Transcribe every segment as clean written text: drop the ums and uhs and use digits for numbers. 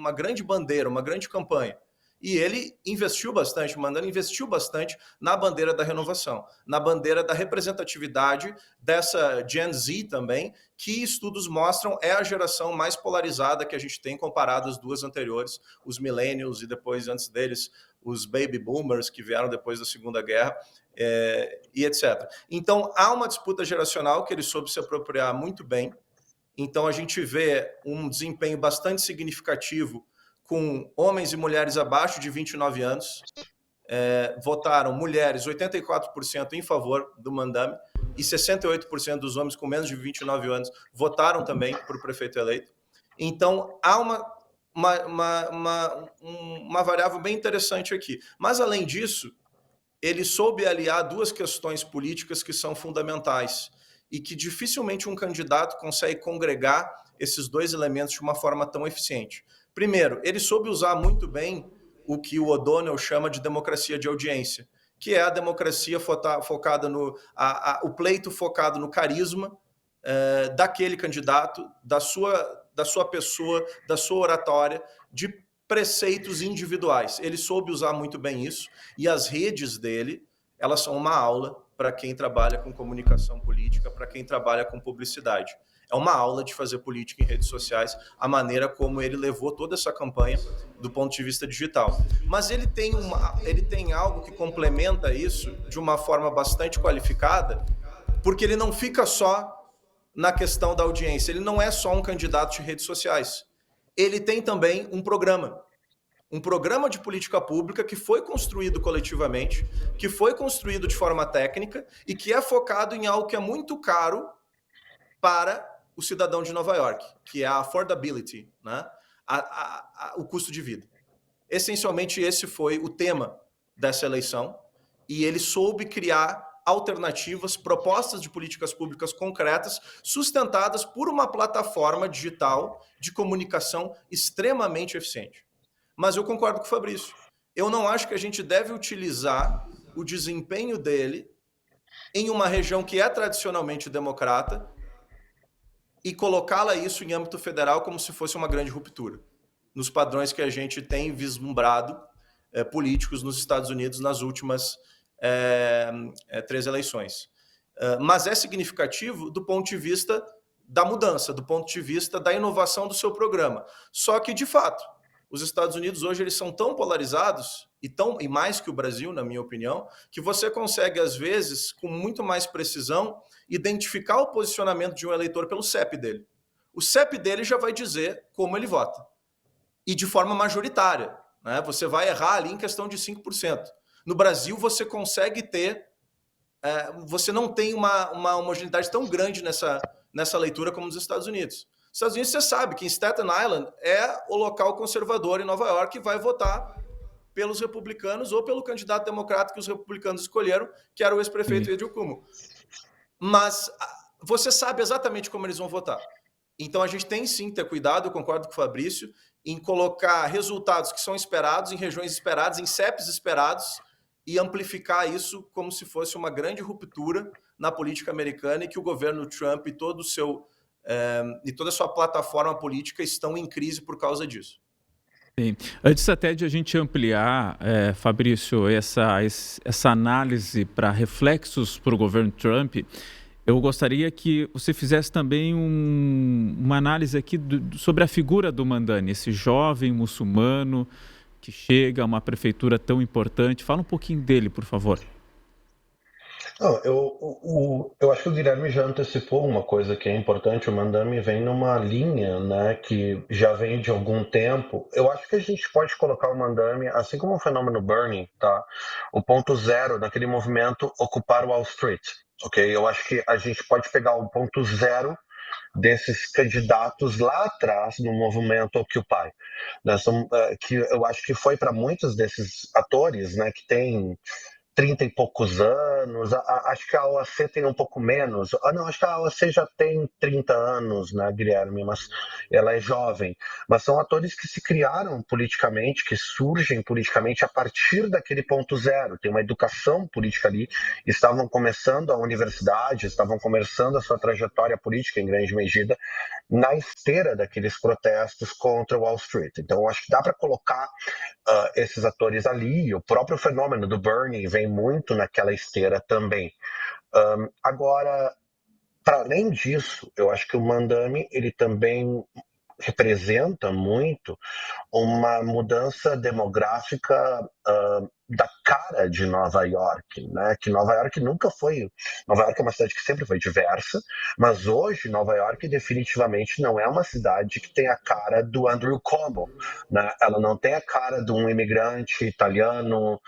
uma grande bandeira, uma grande campanha. E ele investiu bastante, Mandani investiu bastante na bandeira da renovação, na bandeira da representatividade dessa Gen Z também, que estudos mostram é a geração mais polarizada que a gente tem comparado às duas anteriores, os millennials e depois, antes deles, os baby boomers que vieram depois da Segunda Guerra, e etc. Então, há uma disputa geracional que ele soube se apropriar muito bem. Então, a gente vê um desempenho bastante significativo com homens e mulheres abaixo de 29 anos. Votaram mulheres 84% em favor do Mandami e 68% dos homens com menos de 29 anos votaram também para o prefeito eleito. Então, há uma variável bem interessante aqui. Mas, além disso, ele soube aliar duas questões políticas que são fundamentais e que dificilmente um candidato consegue congregar esses dois elementos de uma forma tão eficiente. Primeiro, ele soube usar muito bem o que o O'Donnell chama de democracia de audiência, que é a democracia focada o pleito focado no carisma daquele candidato, da sua pessoa, da sua oratória, de preceitos individuais. Ele soube usar muito bem isso, e as redes dele, elas são uma aula para quem trabalha com comunicação política, para quem trabalha com publicidade. É uma aula de fazer política em redes sociais, a maneira como ele levou toda essa campanha do ponto de vista digital. Mas ele tem algo que complementa isso de uma forma bastante qualificada, porque ele não fica só na questão da audiência, ele não é só um candidato de redes sociais. Ele tem também um programa de política pública que foi construído coletivamente, que foi construído de forma técnica e que é focado em algo que é muito caro para o cidadão de Nova York, que é a affordability, né? O custo de vida. Essencialmente, esse foi o tema dessa eleição, e ele soube criar alternativas, propostas de políticas públicas concretas, sustentadas por uma plataforma digital de comunicação extremamente eficiente. Mas eu concordo com o Fabrício. Eu não acho que a gente deve utilizar o desempenho dele em uma região que é tradicionalmente democrata e colocá-la isso em âmbito federal como se fosse uma grande ruptura, nos padrões que a gente tem vislumbrado políticos nos Estados Unidos nas últimas 3 eleições. Mas é significativo do ponto de vista da mudança, do ponto de vista da inovação do seu programa. Só que, de fato, os Estados Unidos hoje eles são tão polarizados, e mais que o Brasil, na minha opinião, que você consegue, às vezes, com muito mais precisão, identificar o posicionamento de um eleitor pelo CEP dele. O CEP dele já vai dizer como ele vota. E de forma majoritária, né? Você vai errar ali em questão de 5%. No Brasil, você consegue ter... você não tem uma homogeneidade tão grande nessa leitura como nos Estados Unidos. Nos Estados Unidos, você sabe que em Staten Island é o local conservador em Nova York que vai votar pelos republicanos ou pelo candidato democrata que os republicanos escolheram, que era o ex-prefeito Andrew Cuomo. Mas você sabe exatamente como eles vão votar. Então, a gente tem sim que ter cuidado, eu concordo com o Fabrício, em colocar resultados que são esperados, em regiões esperadas, em CEPs esperados, e amplificar isso como se fosse uma grande ruptura na política americana e que o governo Trump e toda a sua plataforma política estão em crise por causa disso. Sim. Antes até de a gente ampliar, Fabrício, essa análise para reflexos para o governo Trump, eu gostaria que você fizesse também uma análise aqui sobre a figura do Mandani, esse jovem muçulmano que chega a uma prefeitura tão importante. Fala um pouquinho dele, por favor. Não, eu acho que o Guilherme já antecipou uma coisa que é importante. O Mandami vem numa linha, né, que já vem de algum tempo. Eu acho que a gente pode colocar o Mandami, assim como o fenômeno Bernie, tá? O ponto zero daquele movimento ocupar Wall Street, ok? Eu acho que a gente pode pegar o ponto zero desses candidatos lá atrás no movimento Occupy, que eu acho que foi para muitos desses atores, né, que tem 30 e poucos anos, acho que a OAC tem um pouco menos. Não, acho que a OAC já tem 30 anos, né, Guilherme, mas ela é jovem. Mas são atores que se criaram politicamente, que surgem politicamente a partir daquele ponto zero. Tem uma educação política ali, estavam começando a universidade, estavam começando a sua trajetória política, em grande medida, na esteira daqueles protestos contra Wall Street. Então, acho que dá para colocar esses atores ali. O próprio fenômeno do Bernie vem muito naquela esteira também. Agora, para além disso, eu acho que o Mandami ele também representa muito uma mudança demográfica da cara de Nova York, né? Que Nova York nunca foi. Nova York é uma cidade que sempre foi diversa, mas hoje Nova York definitivamente não é uma cidade que tem a cara do Andrew Cuomo, né? Ela não tem a cara de um imigrante italiano.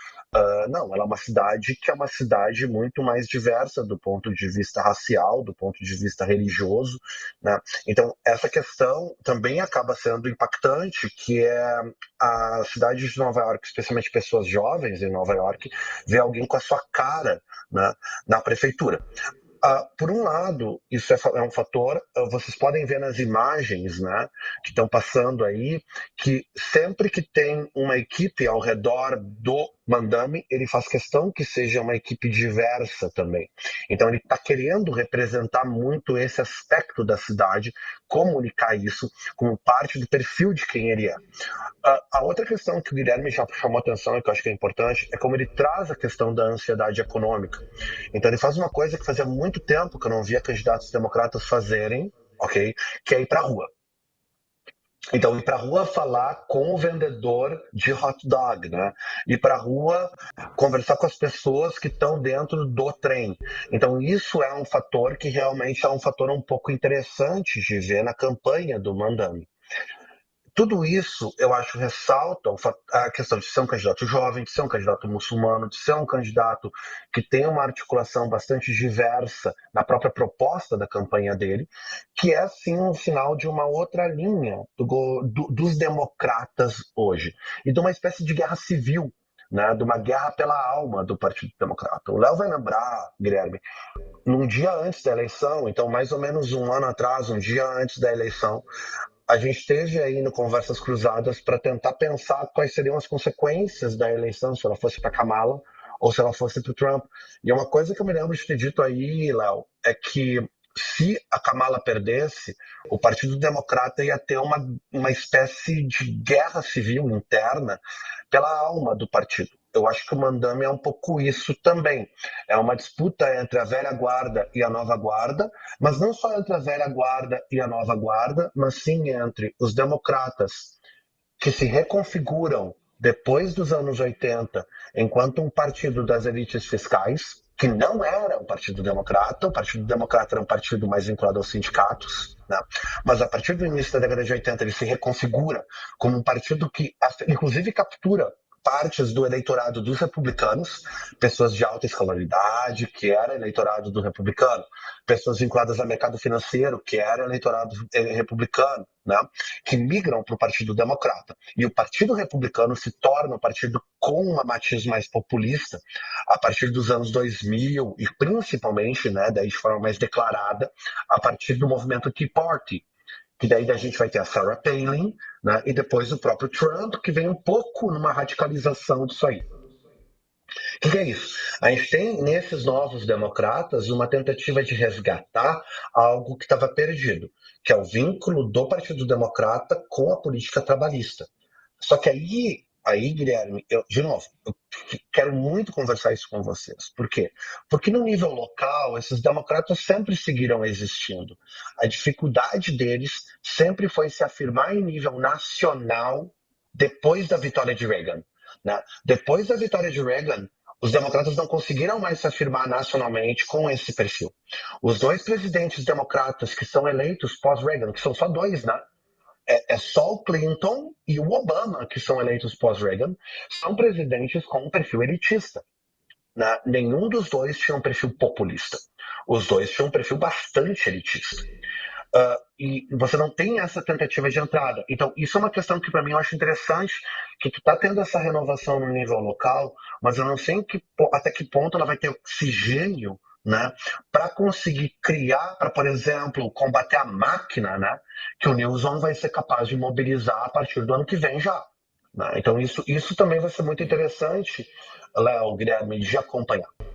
Não, ela é uma cidade que é uma cidade muito mais diversa do ponto de vista racial, do ponto de vista religioso, né? Então, essa questão também acaba sendo impactante, que é a cidade de Nova York, especialmente pessoas jovens em Nova York, ver alguém com a sua cara, né, na prefeitura. Por um lado, isso é um fator, vocês podem ver nas imagens, né, que estão passando aí, que sempre que tem uma equipe ao redor do Mandami, ele faz questão que seja uma equipe diversa também. Então ele está querendo representar muito esse aspecto da cidade, comunicar isso como parte do perfil de quem ele é. A outra questão que o Guilherme já chamou atenção e que eu acho que é importante é como ele traz a questão da ansiedade econômica. Então ele faz uma coisa que fazia muito tempo que eu não via candidatos democratas fazerem, ok? Que é ir para a rua. Então, ir para a rua falar com o vendedor de hot dog, né? Ir para a rua conversar com as pessoas que estão dentro do trem. Então, isso é um fator que realmente é um fator um pouco interessante de ver na campanha do Mandami. Tudo isso, eu acho, ressalta a questão de ser um candidato jovem, de ser um candidato muçulmano, de ser um candidato que tem uma articulação bastante diversa na própria proposta da campanha dele, que é, sim, um sinal de uma outra linha dos democratas hoje, e de uma espécie de guerra civil, né, de uma guerra pela alma do Partido Democrata. O Léo vai lembrar, Guilherme, num dia antes da eleição, então mais ou menos um ano atrás, um dia antes da eleição, a gente esteve aí no Conversas Cruzadas para tentar pensar quais seriam as consequências da eleição, se ela fosse para Kamala ou se ela fosse para o Trump. E uma coisa que eu me lembro de ter dito aí, Léo, é que se a Kamala perdesse, o Partido Democrata ia ter uma espécie de guerra civil interna pela alma do partido. Eu acho que o Mandami é um pouco isso também. É uma disputa entre a velha guarda e a nova guarda, mas não só entre a velha guarda e a nova guarda, mas sim entre os democratas que se reconfiguram depois dos anos 80 enquanto um partido das elites fiscais, que não era o Partido Democrata era um partido mais vinculado aos sindicatos, né? Mas a partir do início da década de 80 ele se reconfigura como um partido que inclusive captura partes do eleitorado dos republicanos, pessoas de alta escolaridade, que era eleitorado do republicano, pessoas vinculadas ao mercado financeiro, que era eleitorado republicano, né, que migram para o Partido Democrata. E o Partido Republicano se torna um partido com uma matiz mais populista a partir dos anos 2000 e principalmente, né, daí de forma mais declarada, a partir do movimento Tea Party, que daí a gente vai ter a Sarah Palin, né, e depois o próprio Trump, que vem um pouco numa radicalização disso aí. O que é isso? A gente tem nesses novos democratas uma tentativa de resgatar algo que estava perdido, que é o vínculo do Partido Democrata com a política trabalhista. Só que aí Guilherme, de novo, eu quero muito conversar isso com vocês. Por quê? Porque no nível local, esses democratas sempre seguiram existindo. A dificuldade deles sempre foi se afirmar em nível nacional depois da vitória de Reagan. Né? Depois da vitória de Reagan, os democratas não conseguiram mais se afirmar nacionalmente com esse perfil. Os dois presidentes democratas que são eleitos pós-Reagan, que são só dois, né? É só o Clinton e o Obama que são eleitos pós-Reagan, são presidentes com um perfil elitista. Né? Nenhum dos dois tinha um perfil populista. Os dois tinham um perfil bastante elitista. e você não tem essa tentativa de entrada. Então, isso é uma questão que para mim eu acho interessante, que tu tá tendo essa renovação no nível local, mas eu não sei até que ponto ela vai ter oxigênio, né, para conseguir criar, para, por exemplo, combater a máquina, né, que o Newsom vai ser capaz de mobilizar a partir do ano que vem já. Né? Então, isso também vai ser muito interessante, Léo, Guilherme, de acompanhar.